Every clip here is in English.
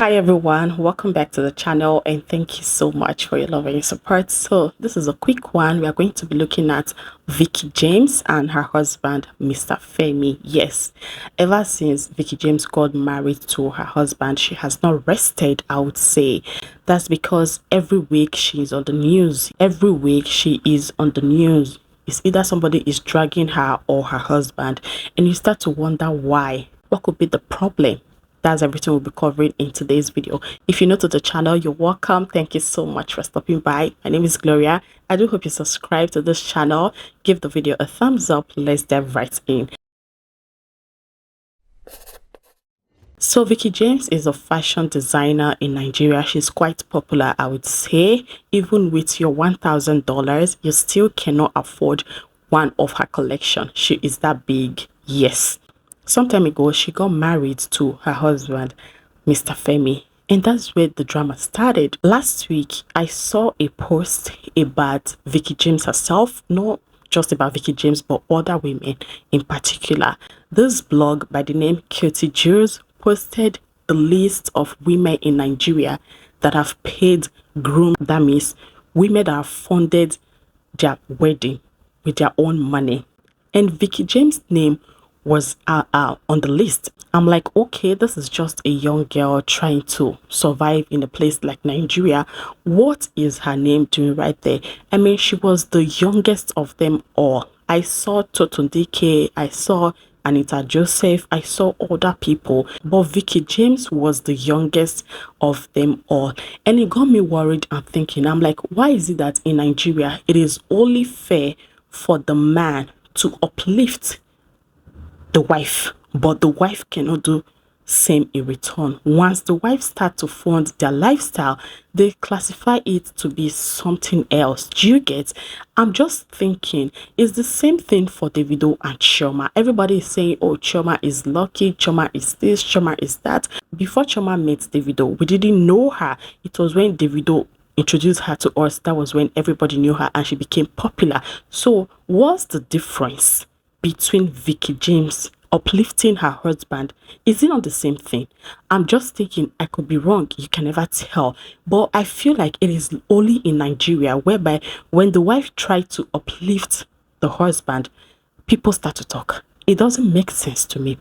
Hi everyone, welcome back to the channel and thank you so much for your love and your support. So this is a quick one. We are going to be looking at Veekee James and her husband Mr. Femi. Yes, ever since Veekee James got married to her husband, she has not rested, I would say. That's because every week she is on the news. Every week she is on the news. It's either somebody is dragging her or her husband, and you start to wonder why. What could be the problem? That's everything we'll be covering in today's video. If you're new to the channel, you're welcome. Thank you so much for stopping by. My name is Gloria. I do hope you subscribe to this channel. Give the video a thumbs up. Let's dive right in. So Veekee James is a fashion designer in Nigeria. She's quite popular, I would say. Even with your $1,000, you still cannot afford one of her collection. She is that big. Yes. Some time ago, she got married to her husband, Mr. Femi. And that's where the drama started. Last week, I saw a post about Veekee James herself. Not just about Veekee James, but other women in particular. This blog by the name Cutie Jules posted the list of women in Nigeria that have paid groom, that means women that have funded their wedding with their own money. And Veekee James' name was on the list. I'm like, okay, this is just a young girl trying to survive in a place like Nigeria. What is her name doing right there? I mean, she was the youngest of them all. I saw Totundike, I saw Anita Joseph, I saw other people, but Veekee James was the youngest of them all. And it got me worried and thinking, I'm like, why is it that in Nigeria it is only fair for the man to uplift the wife, but the wife cannot do same in return? Once the wife start to fund their lifestyle, they classify it to be something else. Do you get? I'm just thinking, it's the same thing for Davido and Chioma. Everybody is saying, oh, Chioma is lucky, Chioma is this, Chioma is that. Before Chioma met Davido, we didn't know her. It was when Davido introduced her to us, that was when everybody knew her and she became popular. So what's the difference between Veekee James uplifting her husband? Is it not the same thing? I'm just thinking, I could be wrong, you can never tell, but I feel like it is only in Nigeria whereby when the wife tried to uplift the husband, people start to talk. It doesn't make sense to me.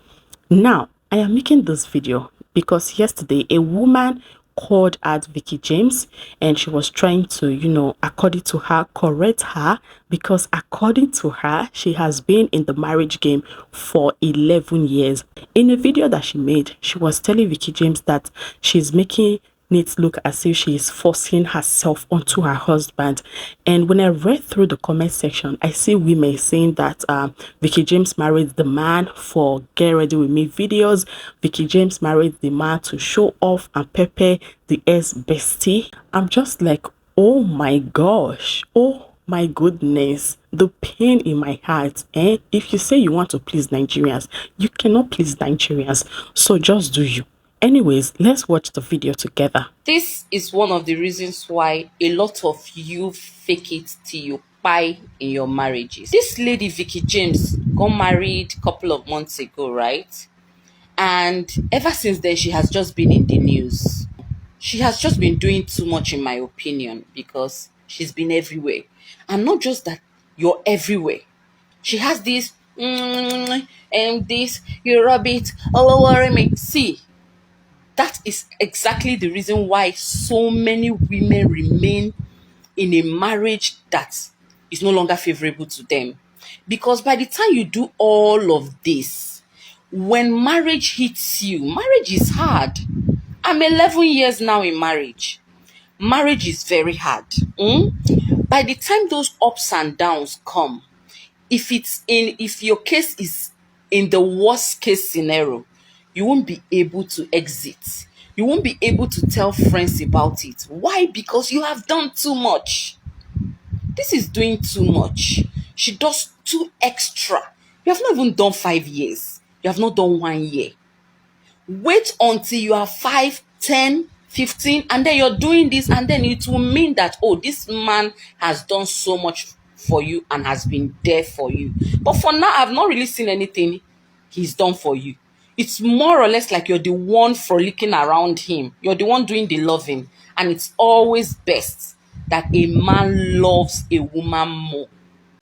Now I am making this video because yesterday a woman called out Veekee James and she was trying to, according to her, correct her, because according to her, she has been in the marriage game for 11 years. In a video that she made, she was telling Veekee James that she's making it look as if she is forcing herself onto her husband. And when I read through the comment section, I see women saying that Veekee James married the man for get ready with me videos. Veekee James married the man to show off and pepper the ex bestie. I'm just like, oh my gosh, oh my goodness, the pain in my heart. And if you say you want to please Nigerians, you cannot please Nigerians, so just do you. Anyways, let's watch the video together. This is one of the reasons why a lot of you fake it till you buy in your marriages. This lady, Veekee James, got married a couple of months ago, right? And ever since then, she has just been in the news. She has just been doing too much, in my opinion, because she's been everywhere. And not just that, you're everywhere. She has this, and this, you rub it, oh, worry me. See, that is exactly the reason why so many women remain in a marriage that is no longer favorable to them. Because by the time you do all of this, when marriage hits you, marriage is hard. I'm 11 years now in marriage. Marriage is very hard. By the time those ups and downs come, if your case is in the worst case scenario, you won't be able to exit. You won't be able to tell friends about it. Why? Because you have done too much. This is doing too much. She does too extra. You have not even done 5 years. You have not done 1 year. Wait until you are 5, 10, 15, and then you're doing this, and then it will mean that, oh, this man has done so much for you and has been there for you. But for now, I've not really seen anything he's done for you. It's more or less like you're the one frolicking around him. You're the one doing the loving. And it's always best that a man loves a woman more.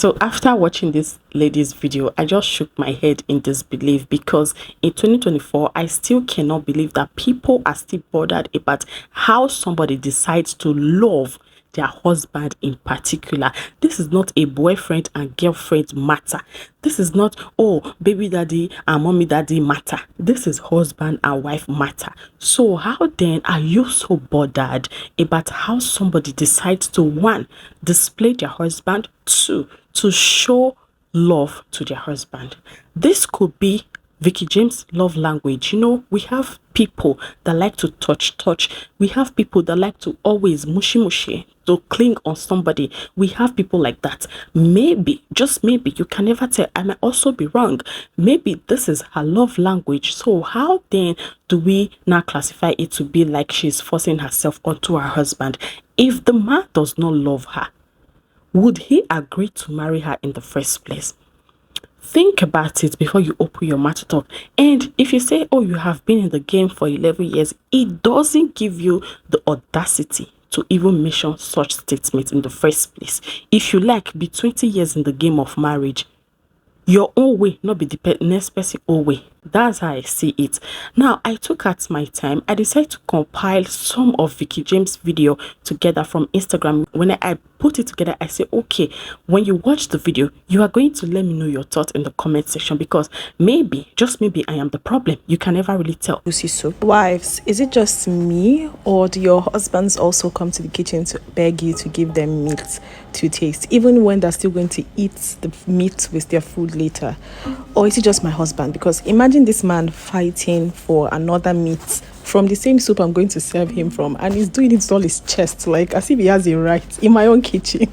So after watching this lady's video, I just shook my head in disbelief, because in 2024, I still cannot believe that people are still bothered about how somebody decides to love their husband in particular. This is not a boyfriend and girlfriend matter. This is not, oh, baby daddy and mommy daddy matter. This is husband and wife matter. So how then are you so bothered about how somebody decides to, one, display their husband, two, to show love to their husband? This could be Veekee James' love language. You know, we have people that like to touch. We have people that like to always mushy, to cling on somebody. We have people like that. Maybe, just maybe, you can never tell. I might also be wrong. Maybe this is her love language. So how then do we now classify it to be like she's forcing herself onto her husband? If the man does not love her, would he agree to marry her in the first place? Think about it before you open your mouth to talk. And if you say, oh, you have been in the game for 11 years, it doesn't give you the audacity to even mention such statements in the first place. If you like, be 20 years in the game of marriage. Your own way, not be the next person's own way. That's how I see it. Now, I took out my time. I decided to compile some of Veekee James' video together from Instagram. When I put it together, I say, okay, when you watch the video, you are going to let me know your thoughts in the comment section, because maybe, just maybe, I am the problem. You can never really tell. Wives, is it just me, or do your husbands also come to the kitchen to beg you to give them meat to taste, even when they're still going to eat the meat with their food later? Or is it just my husband? Because imagine this man fighting for another meat from the same soup I'm going to serve him from, and he's doing it with all his chest, like as if he has a right in my own kitchen.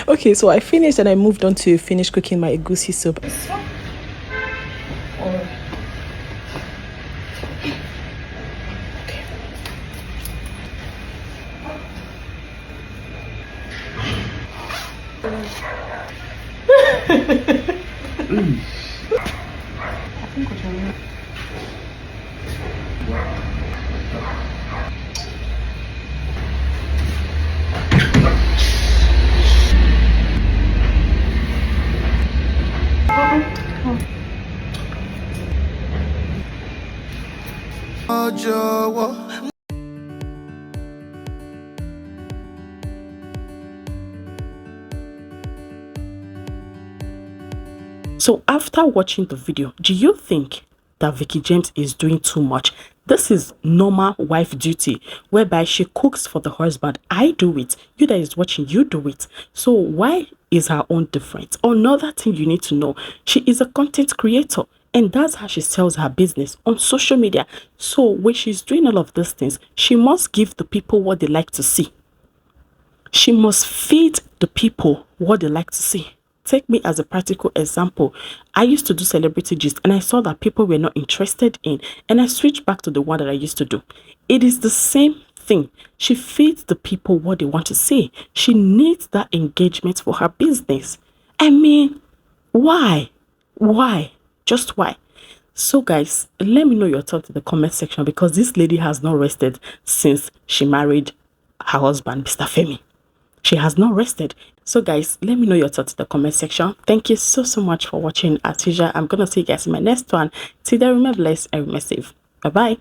Okay, so I finished and I moved on to finish cooking my egusi soup. So after watching the video, do you think that Veekee James is doing too much? This is normal wife duty, whereby she cooks for the husband. I do it. You that is watching, you do it. So why is her own different? Another thing you need to know, she is a content creator, and that's how she sells her business on social media. So when she's doing all of these things, she must give the people what they like to see. She must feed the people what they like to see. Take me as a practical example. I used to do celebrity gist, and I saw that people were not interested in, and I switched back to the one that I used to do. It is the same thing. She feeds the people what they want to see. She needs that engagement for her business. I mean, why? Why? Just why? So guys, let me know your thoughts in the comment section, because this lady has not rested since she married her husband, Mr. Femi. She has not rested. So guys, let me know your thoughts in the comment section. Thank you so much for watching. As usual, I'm gonna see you guys in my next one. Till then, remember, blessed and remain safe. Bye bye.